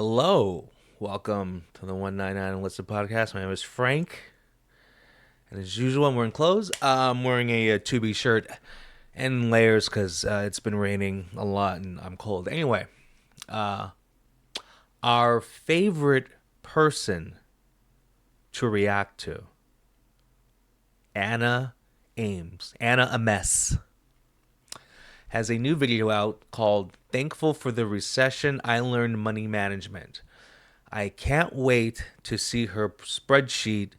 Hello, welcome to the 199 Unlisted podcast. My name is Frank, and as usual, I'm wearing clothes. I'm wearing a 2B shirt and layers because it's been raining a lot and I'm cold. Anyway, uh, our favorite person to react to, Anna Anna Ames, has a new video out called "Thankful for the Recession. I Learned Money Management." I can't wait to see her spreadsheet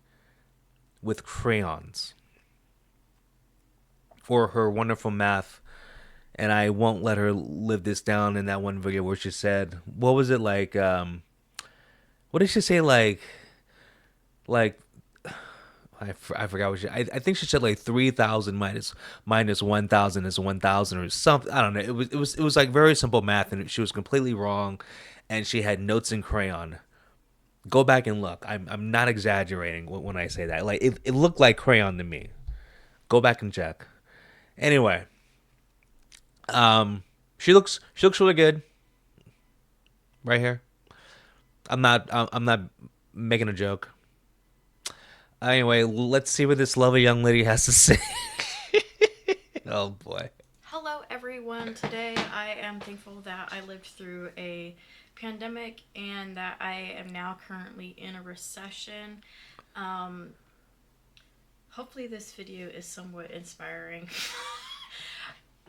with crayons for her wonderful math. And I won't let her live this down in that one video where she said, what was it like? What did she say? Like I forgot what I think she said like 3,000 minus 1,000 is 1,000 or something. I don't know. It was like very simple math, and she was completely wrong, and she had notes in crayon. Go back and look. I'm not exaggerating when I say that. Like it looked like crayon to me. Go back and check. Anyway, she looks really good right here. I'm not making a joke. Anyway, let's see what this lovely young lady has to say. Oh boy. Hello, everyone. Today I am thankful that I lived through a pandemic and that I am now currently in a recession. Um, Hopefully, this video is somewhat inspiring.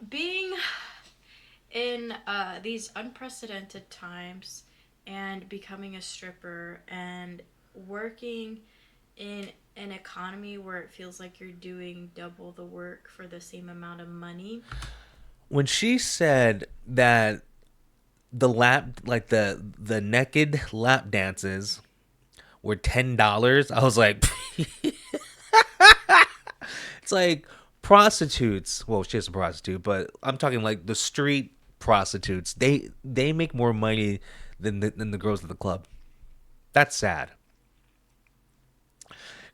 Being in these unprecedented times and becoming a stripper and working in an economy where it feels like you're doing double the work for the same amount of money. When she said that the naked lap dances were $10, I was like, it's like prostitutes. Well, she's a prostitute, but I'm talking like the street prostitutes. They make more money than the girls at the club. That's sad.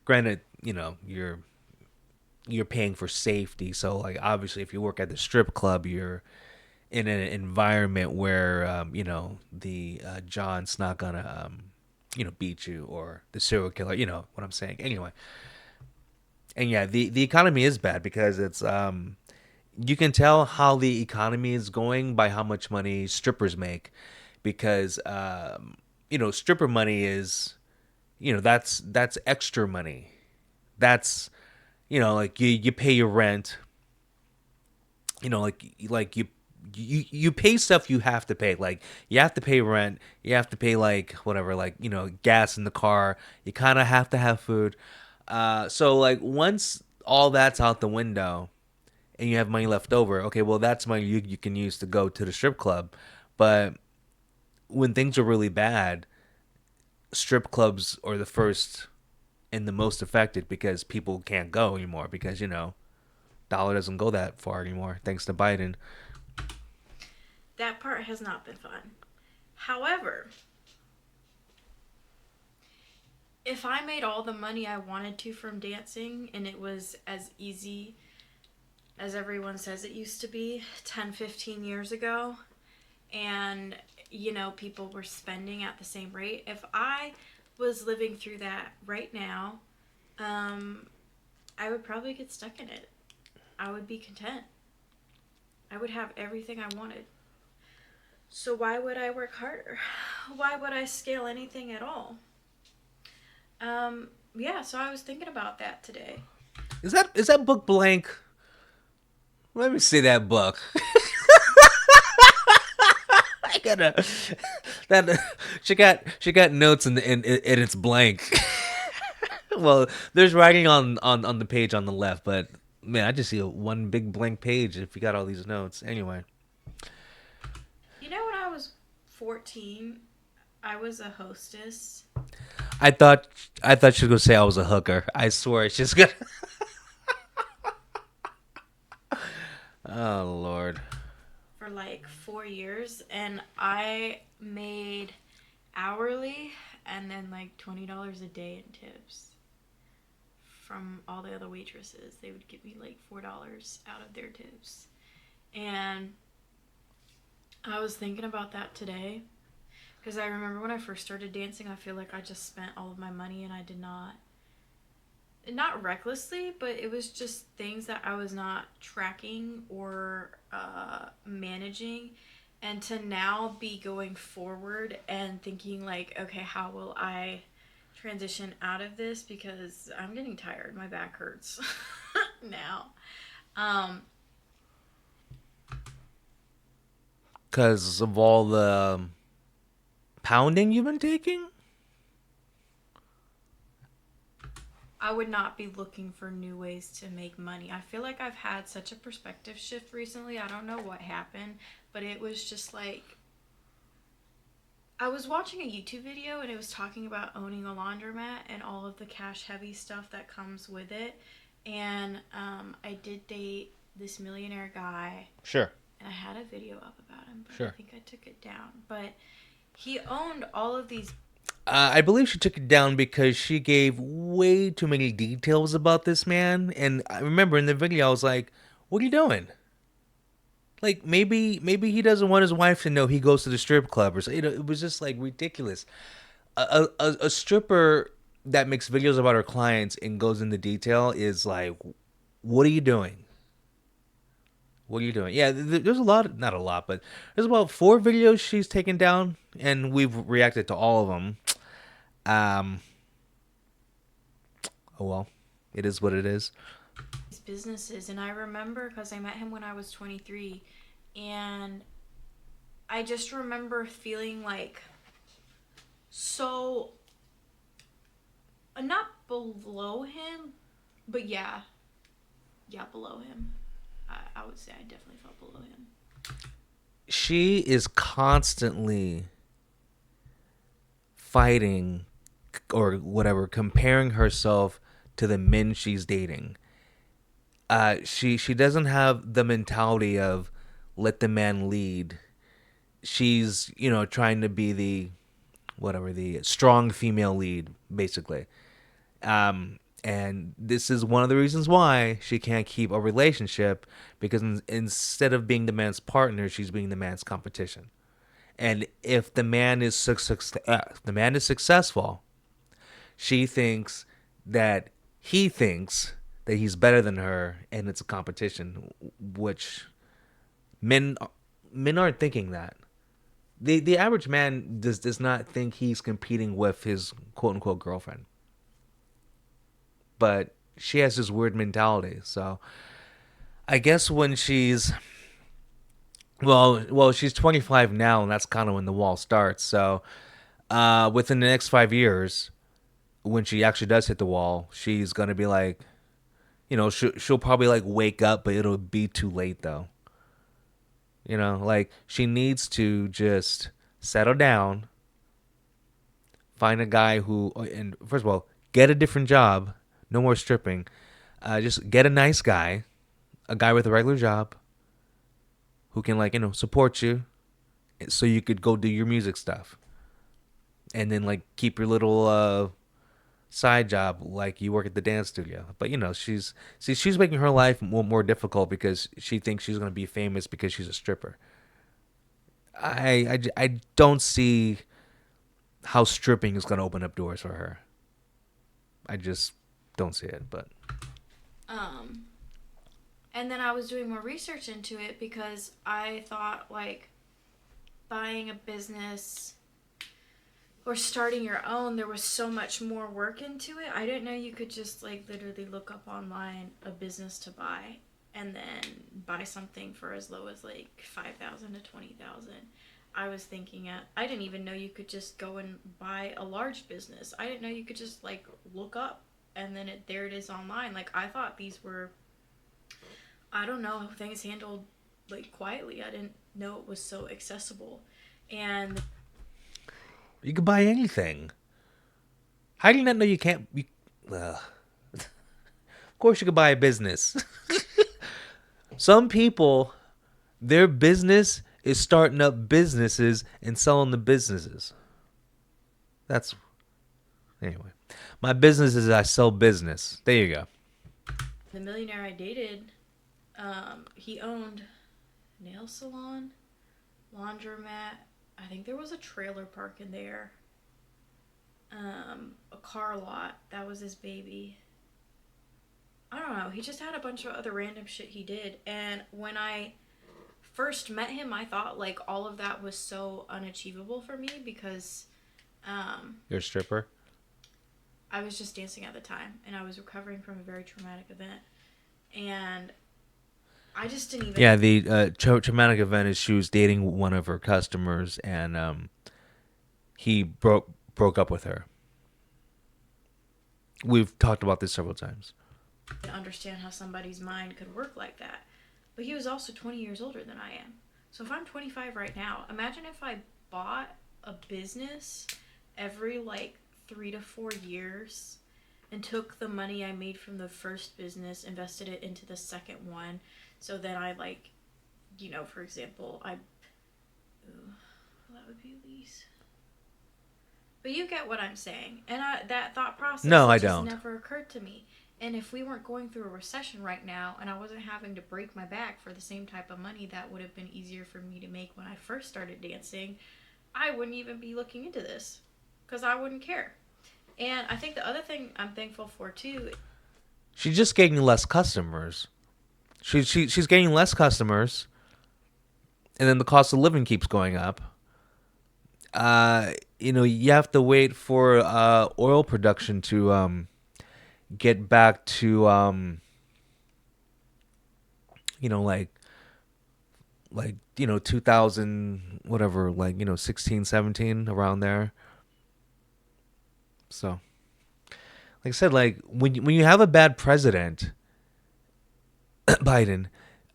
Granted, you're paying for safety, so like obviously if you work at the strip club, you're in an environment where the John's not gonna beat you, or the serial killer. You know what I'm saying. Anyway, and yeah, the economy is bad because it's you can tell how the economy is going by how much money strippers make, because stripper money is, that's extra money. That's, like you pay your rent, like you pay stuff you have to pay. Like you have to pay rent, you have to pay like whatever, like gas in the car. You kind of have to have food. So like once all that's out the window and you have money left over, okay, well that's money you can use to go to the strip club. But when things are really bad, strip clubs are the first and the most affected because people can't go anymore because dollar doesn't go that far anymore thanks to Biden. That part has not been fun. However, if I made all the money I wanted to from dancing and it was as easy as everyone says it used to be 10, 15 years ago, and people were spending at the same rate, if I was living through that right now, um, I would probably get stuck in it. I would be content. I would have everything I wanted. So why would I work harder? Why would I scale anything at all? Yeah, so I was thinking about that today. Is that book blank? Let me see that book. I gotta that she got notes and it's blank. Well, there's writing on the page on the left, but man, I just see one big blank page if you got all these notes. Anyway, When I was 14, I was a hostess I thought I thought she was gonna say I was a hooker. I swear she's gonna. Oh Lord. for like 4 years, and I made hourly and then like $20 a day in tips from all the other waitresses. They would give me like $4 out of their tips. And I was thinking about that today Because I remember when I first started dancing, I feel like I just spent all of my money and I did not recklessly, but it was just things that I was not tracking or managing. And to now be going forward and thinking, like, okay, how will I transition out of this? Because I'm getting tired. My back hurts now. Um, Because of all the pounding you've been taking? I would not be looking for new ways to make money. I feel like I've had such a perspective shift recently. I don't know what happened, but it was just like I was watching a YouTube video and it was talking about owning a laundromat and all of the cash heavy stuff that comes with it. And I did date this millionaire guy, Sure. and I had a video up about him, but I Sure. think I took it down. But he owned all of these. I believe she took it down because she gave way too many details about this man. And I remember in the video, I was like, what are you doing? Like maybe he doesn't want his wife to know he goes to the strip club or so. It was just like ridiculous. A stripper that makes videos about her clients and goes into detail is like, what are you doing? What are you doing? Yeah, there's a lot, not a lot, but there's about 4 videos she's taken down, and we've reacted to all of them. Um, oh well, it is what it is. Businesses, and I remember because I met him when I was 23, and I just remember feeling like so not below him, but yeah, below him. I would say I definitely felt below him. She is constantly fighting or whatever, comparing herself to the men she's dating. She doesn't have the mentality of let the man lead. She's trying to be the whatever the strong female lead basically. And this is one of the reasons why she can't keep a relationship because instead of being the man's partner, she's being the man's competition. And if the man is successful, she thinks that he thinks that he's better than her, and it's a competition, which men men aren't thinking that. The average man does not think he's competing with his quote unquote girlfriend, but she has this weird mentality. So I guess when she's she's 25 now, and that's kind of when the wall starts. So within the next 5 years, when she actually does hit the wall, she's gonna be like, she'll probably like wake up, but it'll be too late though. Like she needs to just settle down, find a guy who, and first of all, get a different job, no more stripping. Just get a nice guy, a guy with a regular job who can like support you, so you could go do your music stuff, and then like keep your little side job like you work at the dance studio. But she's making her life more difficult because she thinks she's gonna be famous because she's a stripper. I don't see how stripping is gonna open up doors for her. I just don't see it. But Um, and then I was doing more research into it because I thought like buying a business or starting your own, there was so much more work into it. I didn't know you could just like literally look up online a business to buy and then buy something for as low as like 5,000 to 20,000. I was thinking I didn't even know you could just go and buy a large business. I didn't know you could just like look up and then there it is online. Like I thought these were, I don't know, things handled like quietly. I didn't know it was so accessible. And you could buy anything. How do you not know you can't? Of course, you could buy a business. Some people, their business is starting up businesses and selling the businesses. That's anyway. My business is I sell business. There you go. the millionaire I dated, he owned nail salon, laundromat. I think there was a trailer park in there, a car lot. That was his baby. I don't know. He just had a bunch of other random shit he did. And when I first met him, I thought like all of that was so unachievable for me because You're a stripper. I was just dancing at the time and I was recovering from a very traumatic event. And I just didn't even. Yeah, the traumatic event is she was dating one of her customers, and he broke up with her. We've talked about this several times. Understand how somebody's mind could work like that. But he was also 20 years older than I am. So if I'm 25 right now, imagine if I bought a business every like 3 to 4 years and took the money I made from the first business, invested it into the second one. So then I like, for example, ooh, that would be a lease. But you get what I'm saying. And that thought process, No, it I just don't. never occurred to me. And if we weren't going through a recession right now and I wasn't having to break my back for the same type of money that would have been easier for me to make when I first started dancing, I wouldn't even be looking into this because I wouldn't care. And I think the other thing I'm thankful for too. She's just getting less customers. She's getting less customers, and then the cost of living keeps going up. You have to wait for oil production to get back to like 2000 whatever, like 16, 17, around there. So like I said, like when you have a bad president, Biden,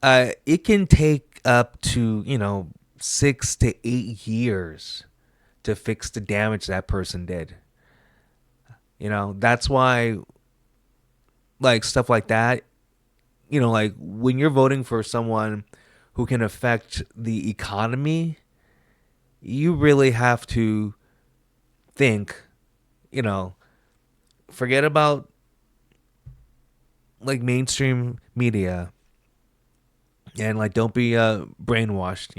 it can take up to 6 to 8 years to fix the damage that person did. That's why, like, stuff like that, like when you're voting for someone who can affect the economy, you really have to think, you know, forget about like mainstream media, and like don't be brainwashed.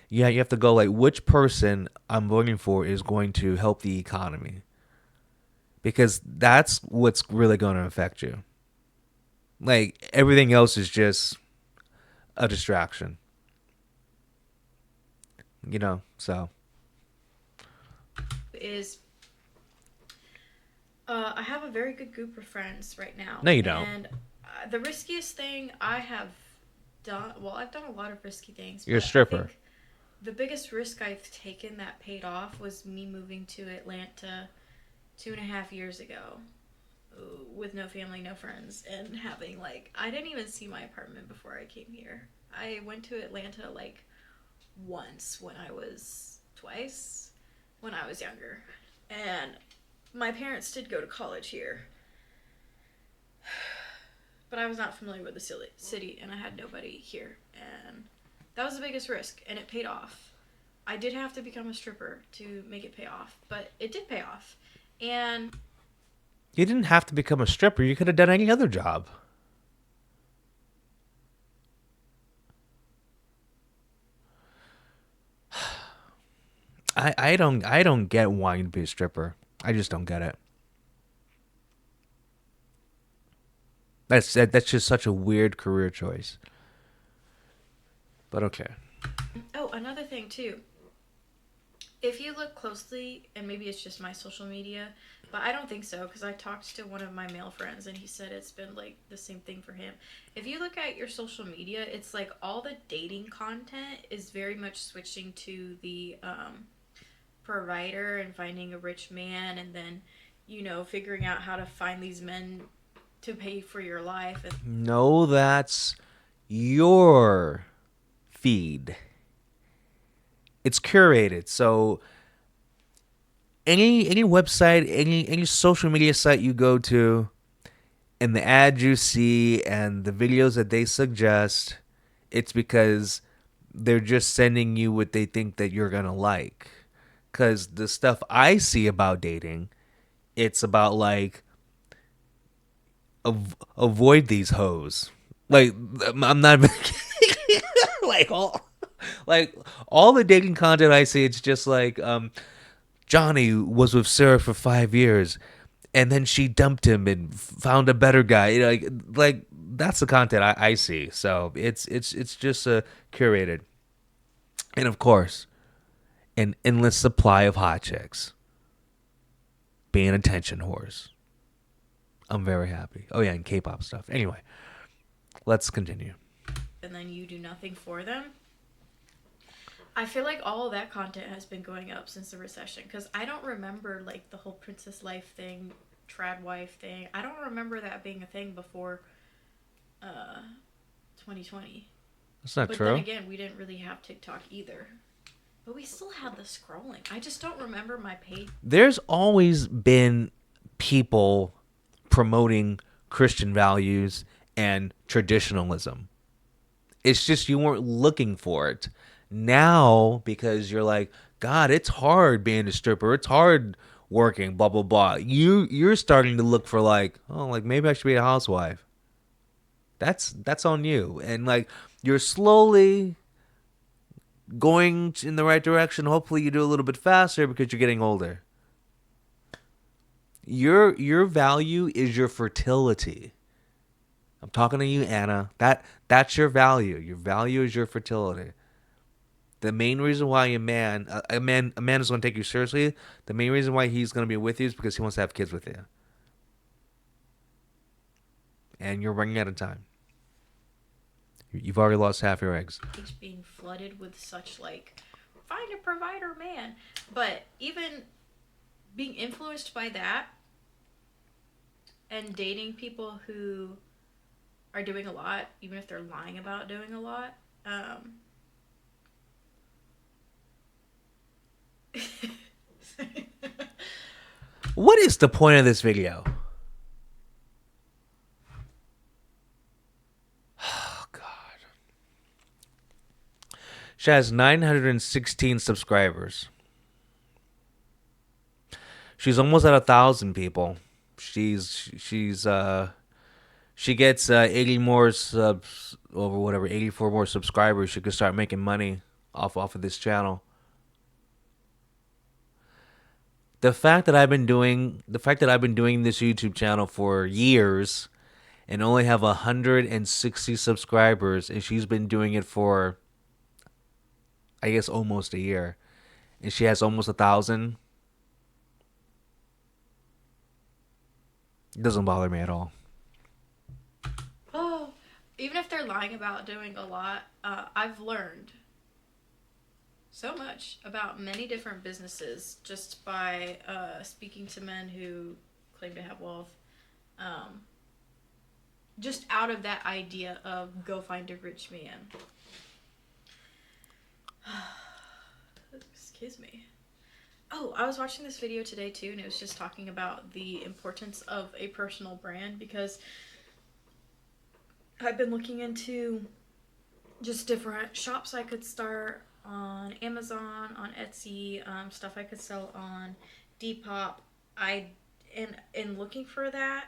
Yeah, you have to go like which person I'm voting for is going to help the economy, because that's what's really going to affect you. Like everything else is just a distraction. So Is I have a very good group of friends right now, no, you don't. and the riskiest thing I have done. Well, I've done a lot of risky things, You're a but I stripper. think the biggest risk I've taken that paid off was me moving to Atlanta 2.5 years ago with no family, no friends, and having like I didn't even see my apartment before I came here. I went to Atlanta like once when I was twice when I was younger, and my parents did go to college here, but I was not familiar with the city, and I had nobody here, and that was the biggest risk, and it paid off. I did have to become a stripper to make it pay off, but it did pay off, and You didn't have to become a stripper. You could have done any other job. I don't get wanting to be a stripper. I just don't get it. That's just such a weird career choice. But okay. oh, another thing too. If you look closely, and maybe it's just my social media, but I don't think so because I talked to one of my male friends and he said it's been like the same thing for him. If you look at your social media, it's like all the dating content is very much switching to the provider and finding a rich man, and then figuring out how to find these men to pay for your life. And No, that's your feed. It's curated. So any website, any social media site you go to, and the ads you see and the videos that they suggest, it's because they're just sending you what they think that you're gonna like. Cause the stuff I see about dating, it's about like avoid these hoes. Like I'm not like Like all the dating content I see, it's just like Johnny was with Sarah for 5 years, and then she dumped him and found a better guy. Like that's the content I see. So it's just curated, and of course, an endless supply of hot chicks being attention whores. I'm very happy. Oh yeah, and K-pop stuff. Anyway, let's continue. and then you do nothing for them. I feel like all of that content has been going up since the recession because I don't remember like the whole princess life thing, trad wife thing. I don't remember that being a thing before uh 2020. That's not But then true. again, we didn't really have TikTok either. But we still had the scrolling. I just don't remember my page. There's always been people promoting Christian values and traditionalism. It's just you weren't looking for it. Now, because you're like, God, it's hard being a stripper. It's hard working, blah blah blah. You're starting to look for like, oh, like maybe I should be a housewife. That's on you. And like you're slowly going in the right direction. Hopefully you do a little bit faster because you're getting older. Your value is your fertility. I'm talking to you, Anna. That's your value. Your value is your fertility. The main reason why a man is going to take you seriously. The main reason why he's going to be with you is because he wants to have kids with you, and you're running out of time. You've already lost half your eggs. Being flooded with such like find a provider man. But even being influenced by that and dating people who are doing a lot, even if they're lying about doing a lot. What is the point of this video? Oh God. She has 916 subscribers. She's almost at 1,000 people. She gets 80 more subs over whatever 84 more subscribers. She could start making money off of this channel. The fact that I've been doing this YouTube channel for years and only have 160 subscribers, and she's been doing it for I guess almost a year, and she has almost 1,000. It doesn't bother me at all. Oh, even if they're lying about doing a lot, I've learned so much about many different businesses just by speaking to men who claim to have wealth. Um, just out of that idea of go find a rich man. Excuse me. Oh, I was watching this video today too, and it was just talking about the importance of a personal brand because I've been looking into just different shops I could start on Amazon, on Etsy, stuff I could sell on Depop. I in looking for that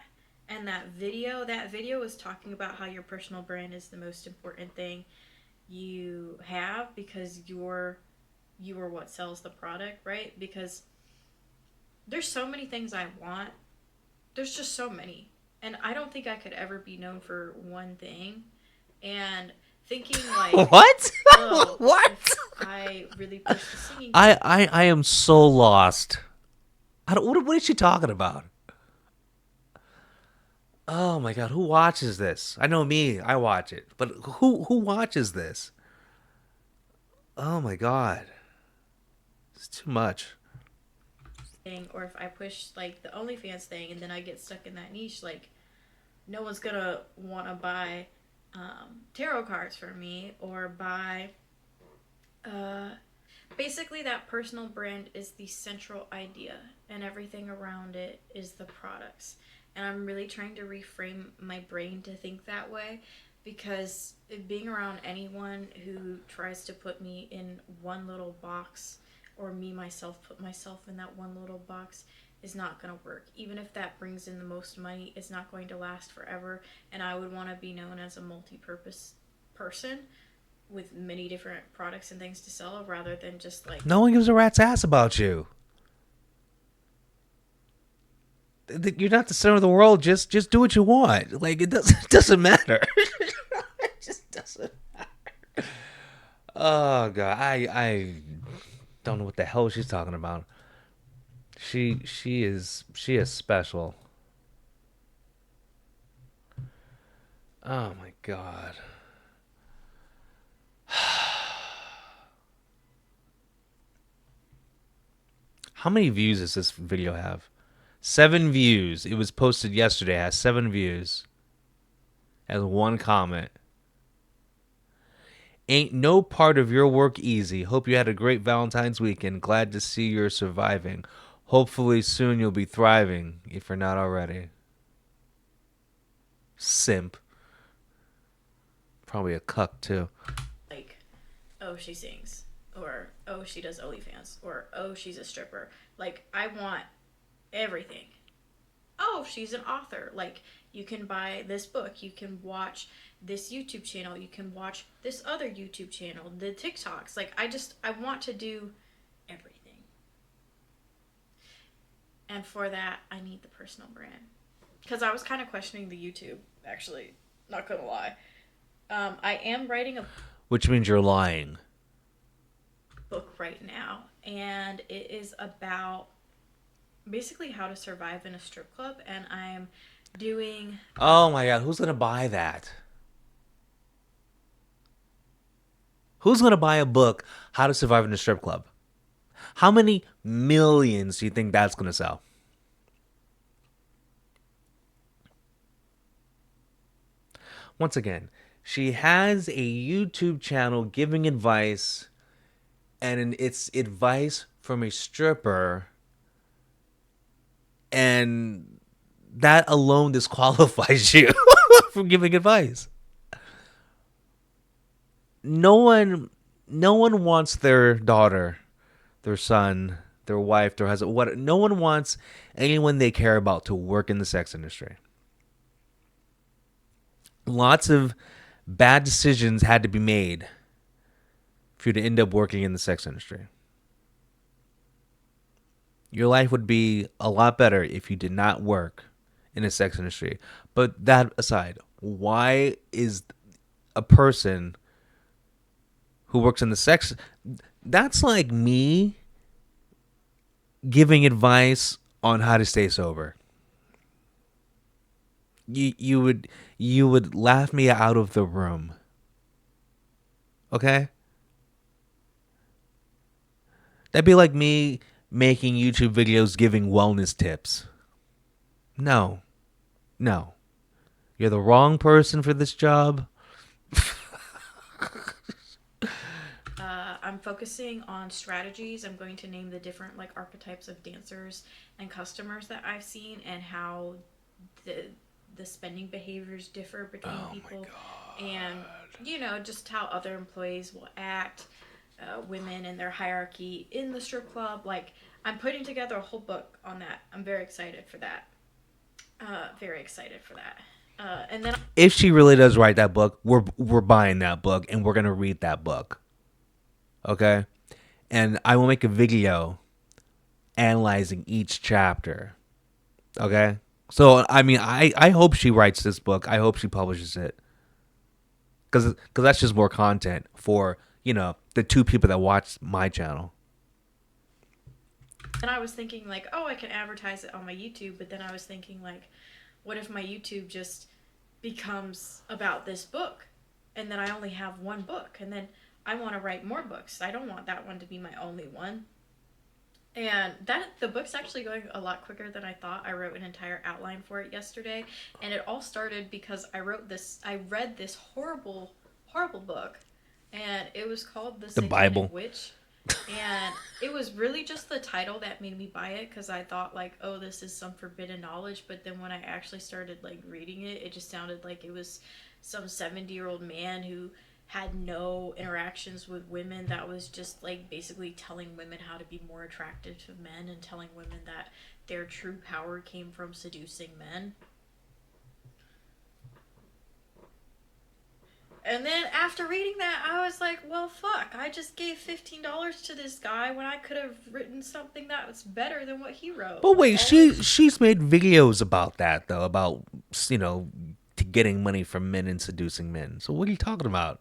and that video was talking about how your personal brand is the most important thing you have because you are what sells the product, right? Because there's so many things I want. There's just so many. And I don't think I could ever be known for one thing. And thinking like, What? oh, What? if I really push the singing thing, I am so lost. I don't, what is she talking about? Oh my God, who watches this? I know me, I watch it, but who watches this? Oh my God, it's too much. or if I push like the OnlyFans thing and then I get stuck in that niche, like no one's gonna want to buy tarot cards from me or buy uh, basically that personal brand is the central idea and everything around it is the products, and I'm really trying to reframe my brain to think that way because being around anyone who tries to put me in one little box or me myself put myself in that one little box is not going to work. Even if that brings in the most money, it's not going to last forever, and I would want to be known as a multi-purpose person. with many different products and things to sell rather than just like No one gives a rat's ass about you. You're not the center of the world. Just do what you want. Like it doesn't matter. It just doesn't. Oh god, I don't know what the hell she's talking about. She is special. Oh my god. How many views does this video have? 7 views. It was posted yesterday. It has 7 views. Has one comment. Ain't no part of your work easy. Hope you had a great Valentine's weekend. Glad to see you're surviving. Hopefully soon you'll be thriving, if you're not already. Simp. Probably a cuck too. like oh she sings or oh she does OnlyFans or oh she's a stripper. Like I want everything. Oh, she's an author. Like you can buy this book, you can watch this YouTube channel, you can watch this other YouTube channel, the TikToks. Like I want to do everything. And for that, I need the personal brand. Cuz I was kind of questioning the YouTube actually, not going to lie. I am writing a Which means you're lying. book right now and it is about basically how to survive in a strip club and I'm doing Oh my god, who's gonna buy that? Who's gonna buy a book, How to Survive in a Strip Club? How many millions do you think that's gonna sell? Once again, she has a YouTube channel giving advice, and it's advice from a stripper, and that alone disqualifies you from giving advice. No one, no one wants their daughter, their son, their wife, their husband. What? No one wants anyone they care about to work in the sex industry. Lots of bad decisions had to be made for you to end up working in the sex industry. Your life would be a lot better if you did not work in the sex industry. But that aside, why is a person who works in the sex, that's like me giving advice on how to stay sober. You would laugh me out of the room. Okay? That'd be like me making YouTube videos giving wellness tips. No. No. You're the wrong person for this job. I'm focusing on strategies. I'm going to name the different like archetypes of dancers and customers that I've seen and how the the spending behaviors differ between Oh my people and god. just how other employees will act, women and their hierarchy in the strip club. Like I'm putting together a whole book on that. I'm very excited for that. Very excited for that. And then If she really does write that book, we're buying that book and we're gonna read that book. Okay? And I will make a video analyzing each chapter. Okay? So I mean I hope she writes this book. I hope she publishes it. Cause that's just more content for, the two people that watch my channel. I was thinking like, oh, I can advertise it on my YouTube, but then I was thinking like, what if my YouTube just becomes about this book and then I only have one book and then I want to write more books. I don't want that one to be my only one. And that the book's actually going a lot quicker than I thought. I wrote an entire outline for it yesterday, and it all started because I read this horrible horrible book and it was called The The Satanic Bible. Witch. And it was really just the title that made me buy it because I thought like, oh, this is some forbidden knowledge. But then when I actually started like reading it, it just sounded like it was some 70-year-old man who had no interactions with women, that was just like basically telling women how to be more attractive to men and telling women that their true power came from seducing men. And then after reading that, I was like, well, fuck. I just gave $15 to this guy when I could have written something that was better than what he wrote. But Like, wait, all his. she's made videos about that though, about you know, to getting money from men and seducing men. So what are you talking about?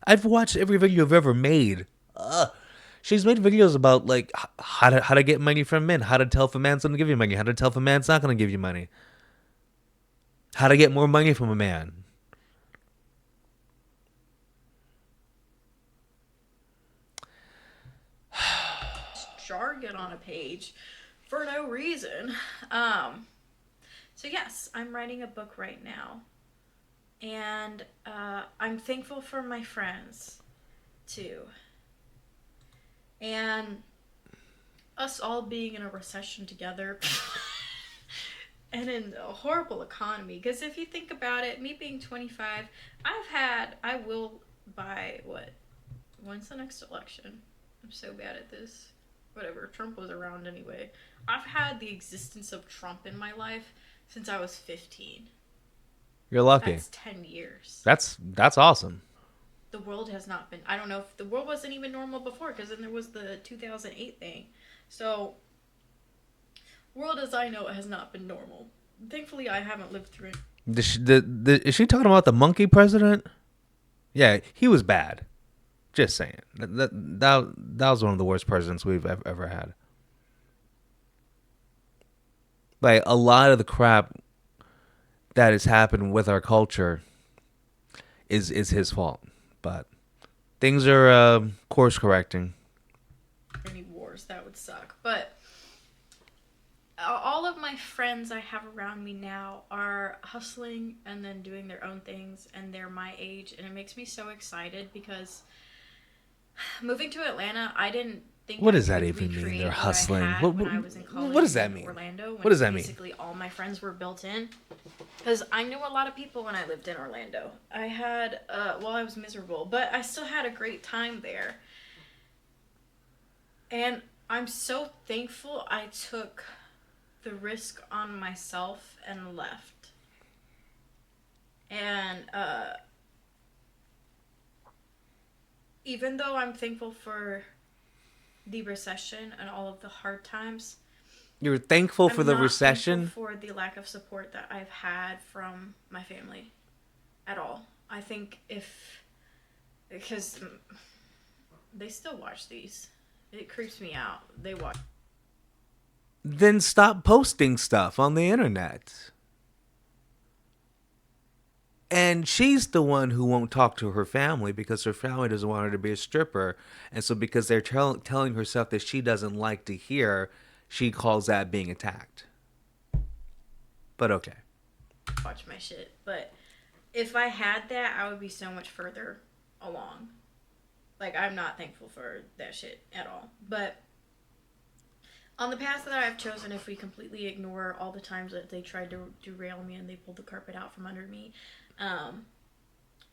I've watched every video you've ever made. She's made videos about like how to get money from men, how to tell if a man's gonna give you money, how to tell if a man's not gonna give you money, how to get more money from a man. Jargon on a page for no reason. Um, so, yes, I'm writing a book right now. And I'm thankful for my friends, too. And us all being in a recession together and in a horrible economy. Because if you think about it, me being 25, I will buy what? When's the next election? I'm so bad at this. Whatever, Trump was around anyway. I've had the existence of Trump in my life since I was 15. You're lucky. That's 10 years. That's awesome. The world has not been. I don't know if the world wasn't even normal before, because then there was the 2008 thing. So, world as I know it has not been normal. Thankfully, I haven't lived through it. Is she talking about the monkey president? Yeah, he was bad. Just saying. That was one of the worst presidents we've ever had. Like a lot of the crap that has happened with our culture is his fault. But things are course correcting. Any wars, that would suck. But all of my friends I have around me now are hustling and then doing their own things, and they're my age, and it makes me so excited because moving to Atlanta, I didn't think What I does that could even mean? recreate They're what I hustling. had when I was in college. What does that in mean? Orlando, when What does that mean? basically all my friends were built in. Because I knew a lot of people when I lived in Orlando. I had, I was miserable, but I still had a great time there. And I'm so thankful I took the risk on myself and left. And even though I'm thankful for the recession and all of the hard times, You're thankful for I'm the not recession? thankful for the lack of support that I've had from my family at all. I think because they still watch these. It creeps me out. They watch. Then stop posting stuff on the internet. And she's the one who won't talk to her family because her family doesn't want her to be a stripper. And so, because they're telling her stuff that she doesn't like to hear, she calls that being attacked. But okay. Watch my shit. But if I had that, I would be so much further along. Like, I'm not thankful for that shit at all. But on the path that I've chosen, if we completely ignore all the times that they tried to derail me and they pulled the carpet out from under me,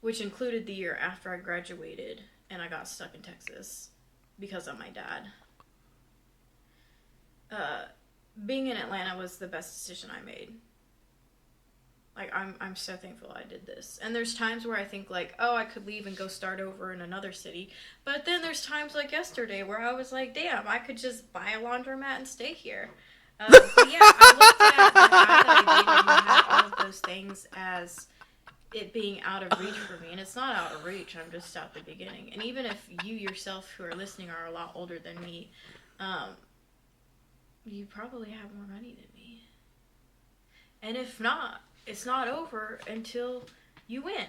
which included the year after I graduated and I got stuck in Texas because of my dad. Being in Atlanta was the best decision I made. Like, I'm so thankful I did this. And there's times where I think, like, oh, I could leave and go start over in another city. But then there's times like yesterday where I was like, damn, I could just buy a laundromat and stay here. But yeah, I looked at the guy that I dated who had all of those things as it being out of reach for me. And it's not out of reach. I'm just at the beginning. And even if you yourself who are listening are a lot older than me, you probably have more money than me. And if not, it's not over until you win.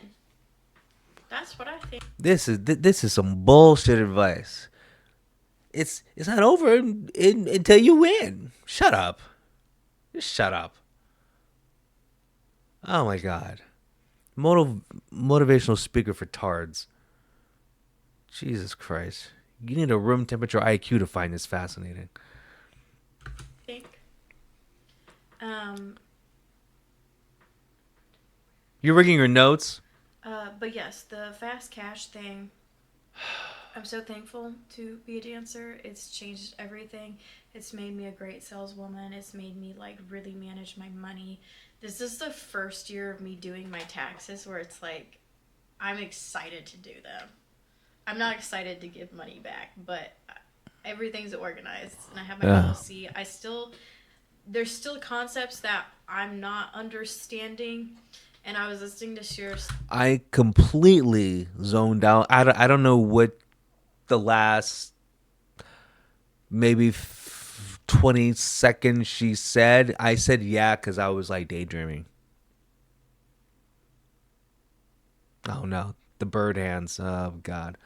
That's what I think. This is some bullshit advice. It's not over until you win. Shut up. Just shut up. Oh my god. Motivational speaker for tards. Jesus Christ. You need a room temperature IQ to find this fascinating. I think. You're rigging your notes? But yes, the fast cash thing. I'm so thankful to be a dancer. It's changed everything. It's made me a great saleswoman. It's made me like really manage my money. This is the first year of me doing my taxes where it's like I'm excited to do them. I'm not excited to give money back, but everything's organized and I have my Uh, LLC. I still there's still concepts that I'm not understanding, and I was listening to Shear's. I completely zoned out. I don't know what the last maybe 20 seconds she said. I said yeah because I was like daydreaming. Oh no, the bird hands. Oh God,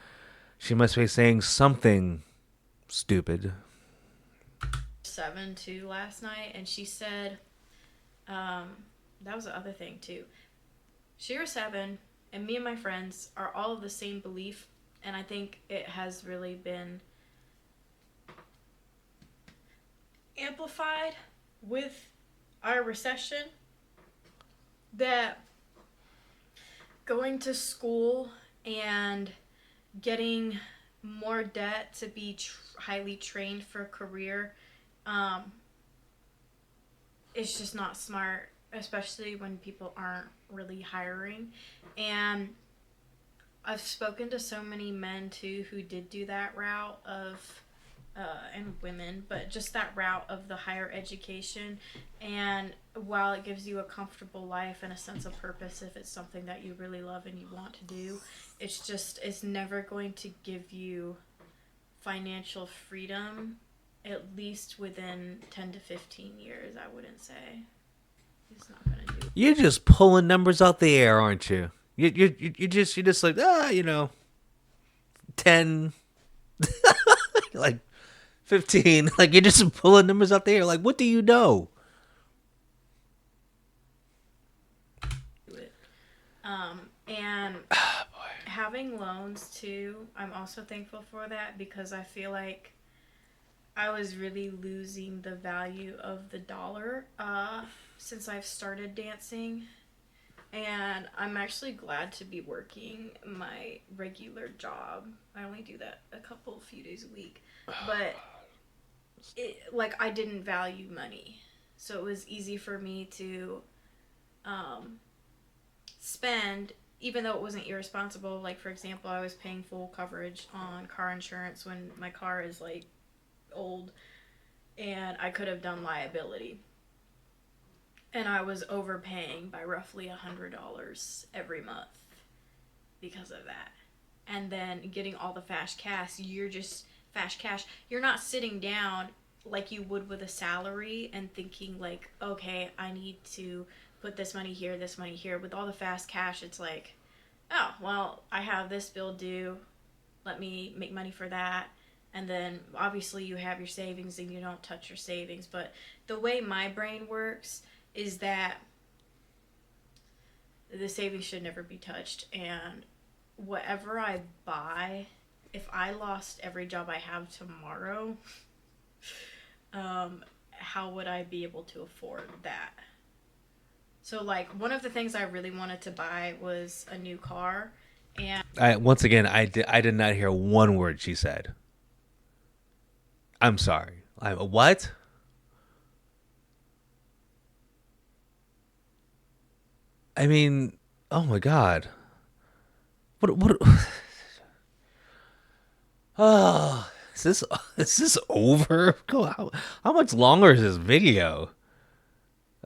she must be saying something stupid. 7 too last night, and she said, um, that was the other thing too. Sheer 7 and me and my friends are all of the same belief, and I think it has really been amplified with our recession that going to school and getting more debt to be highly trained for a career um, is just not smart, especially when people aren't really hiring. And I've spoken to so many men too who did do that route of and women, but just that route of the higher education. And while it gives you a comfortable life and a sense of purpose, if it's something that you really love and you want to do, it's never going to give you financial freedom, at least within 10 to 15 years, I wouldn't say. It's not going to do. You're just pulling numbers out the air, aren't you? You're just like you know 10 like 15 like you're just pulling numbers out the air like what do you know? It. And having loans too, I'm also thankful for that because I feel like I was really losing the value of the dollar since I've started dancing. And I'm actually glad to be working my regular job. I only do that a few days a week. But like I didn't value money. So it was easy for me to um, spend, even though it wasn't irresponsible. Like, for example, I was paying full coverage on car insurance when my car is like old and I could have done liability. And I was overpaying by roughly $100 every month because of that. And then getting all the fast cash. You're not sitting down like you would with a salary and thinking like, okay, I need to put this money here. With all the fast cash, it's like, oh, well, I have this bill due. Let me make money for that. And then obviously you have your savings and you don't touch your savings. But the way my brain works is that the savings should never be touched. And whatever I buy, if I lost every job I have tomorrow, how would I be able to afford that? So, like, one of the things I really wanted to buy was a new car. And I once again I did not hear one word she said. I'm sorry. I what? I mean, oh my god. What oh, is this over? How much longer is this video?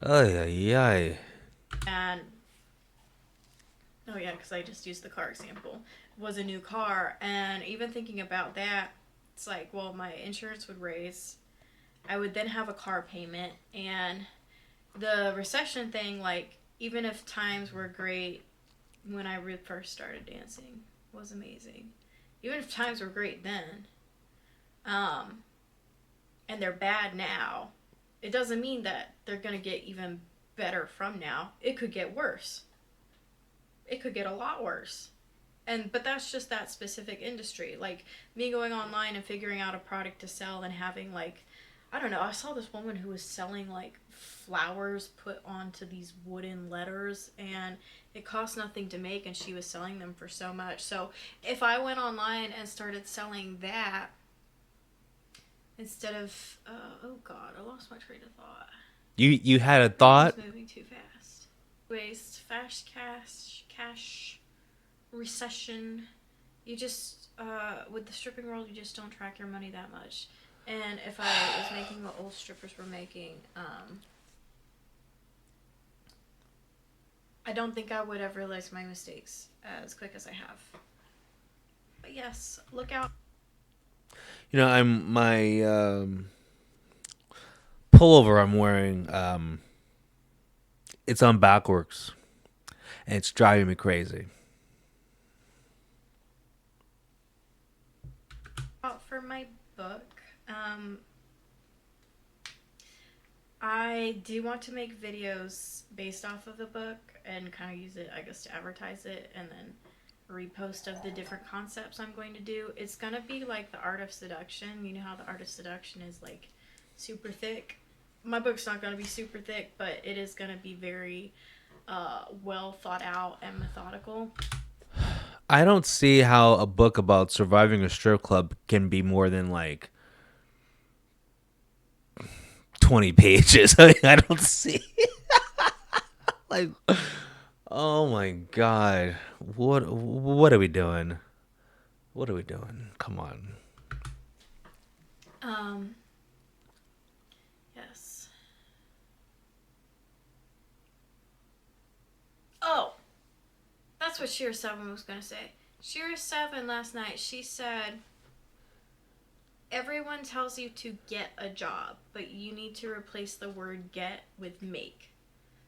Ay ay ay. and oh yeah, because I just used the car example, was a new car. And even thinking about that, it's like, well, my insurance would raise. I would then have a car payment. And the recession thing, like, even if times were great when I first started dancing, was amazing. Even if times were great then, um, and they're bad now, it doesn't mean that they're going to get even better from now. It could get worse. It could get a lot worse. And but that's just that specific industry. Like me going online and figuring out a product to sell and having like I don't know. I saw this woman who was selling like flowers put onto these wooden letters, and it cost nothing to make, and she was selling them for so much. So if I went online and started selling that instead of, oh God, I lost my train of thought. You had a Brain was thought? moving too fast. Waste, fast cash, recession. You just, with the stripping world, you just don't track your money that much. And if I was making what old strippers were making, I don't think I would have realized my mistakes as quick as I have. But yes, look out. I'm my pullover I'm wearing. It's on backwards, and it's driving me crazy. Out for my book. Um, I do want to make videos based off of the book and kind of use it, I guess, to advertise it and then repost of the different concepts I'm going to do. It's going to be like the Art of Seduction. You know how the Art of Seduction is like super thick? My book's not going to be super thick, but it is going to be very well thought out and methodical. I don't see how a book about surviving a strip club can be more than like 20 pages. I don't see like, oh my god, what are we doing? What are we doing? Come on. Um, yes. Oh, that's what Sheer 7 was going to say. Sheer 7 last night, she said, everyone tells you to get a job, but you need to replace the word get with make.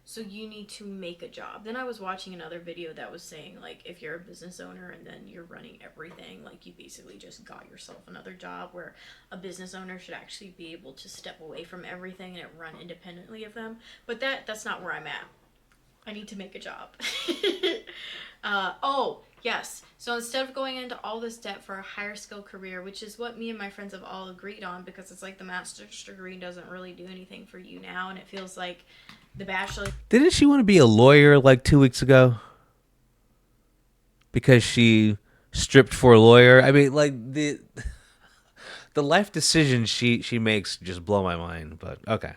So you need to make a job. Then I was watching another video that was saying, like, if you're a business owner and then you're running everything, like, you basically just got yourself another job, where a business owner should actually be able to step away from everything and run independently of them. But that's not where I'm at. I need to make a job. Oh, yes. So instead of going into all this debt for a higher skill career, which is what me and my friends have all agreed on, because it's like the master's degree doesn't really do anything for you now, and it feels like the bachelor. Didn't she want to be a lawyer like 2 weeks ago? Because she stripped for a lawyer. I mean, like the life decisions she makes just blow my mind. But okay.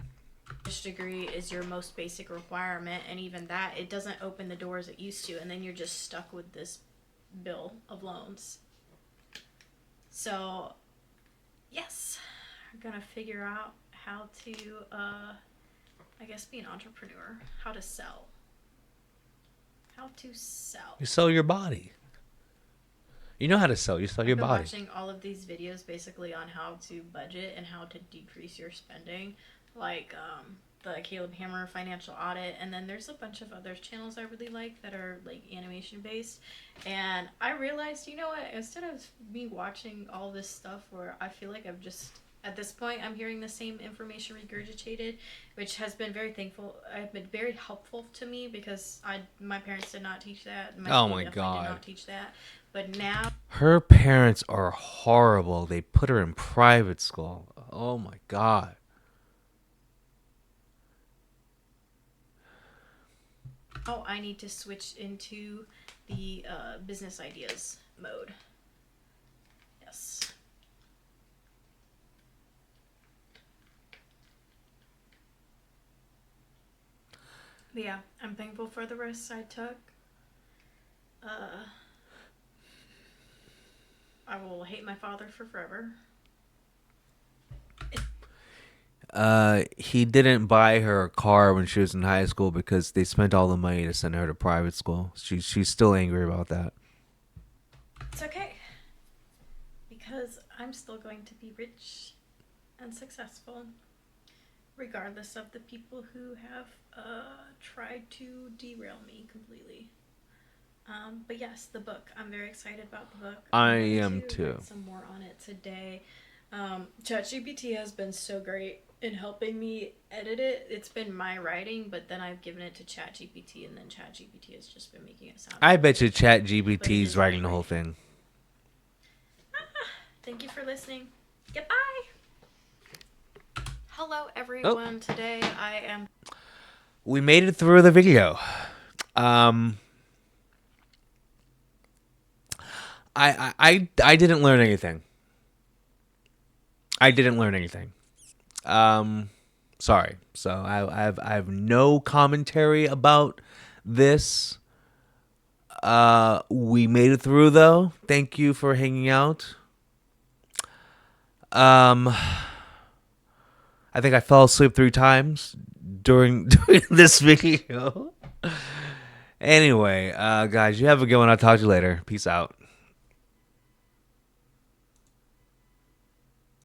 Degree is your most basic requirement, and even that, it doesn't open the doors it used to, and then you're just stuck with this bill of loans. So yes, I'm gonna figure out how to I guess be an entrepreneur, how to sell. You sell your body. You know how to sell. You sell I've your been body. watching all of these videos basically on how to budget and how to decrease your spending, like the Caleb Hammer financial audit, and then there's a bunch of other channels I really like that are like animation based. And I realized, you know what, instead of me watching all this stuff where I feel like I've just, at this point, I'm hearing the same information regurgitated, which has been I've been very helpful to me, because my parents did not teach that, and my Oh school my definitely did god. not teach that. But now Her parents are horrible. They put her in private school. Oh my god. I need to switch into the business ideas mode. Yes. But yeah, I'm thankful for the risks I took. I will hate my father for forever. He didn't buy her a car when she was in high school because they spent all the money to send her to private school. She's still angry about that. It's okay, because I'm still going to be rich and successful, regardless of the people who have tried to derail me completely. But yes, the book. I'm very excited about the book. I I'm going am to too. write some more on it today. ChatGPT has been so great in helping me edit it. It's been my writing, but then I've given it to ChatGPT, and then ChatGPT has just been making it sound. I bet you Chat But it GBT's is my writing the whole writing. thing. Thank you for listening. Goodbye. Hello, Oh, everyone. Today I am. we made it through the video. Um, I didn't learn anything. I didn't learn anything. Um, Sorry. So I have no commentary about this. We made it through though. Thank you for hanging out. Um, I think I fell asleep 3 times during this video. Anyway, guys, you have a good one. I'll talk to you later. Peace out.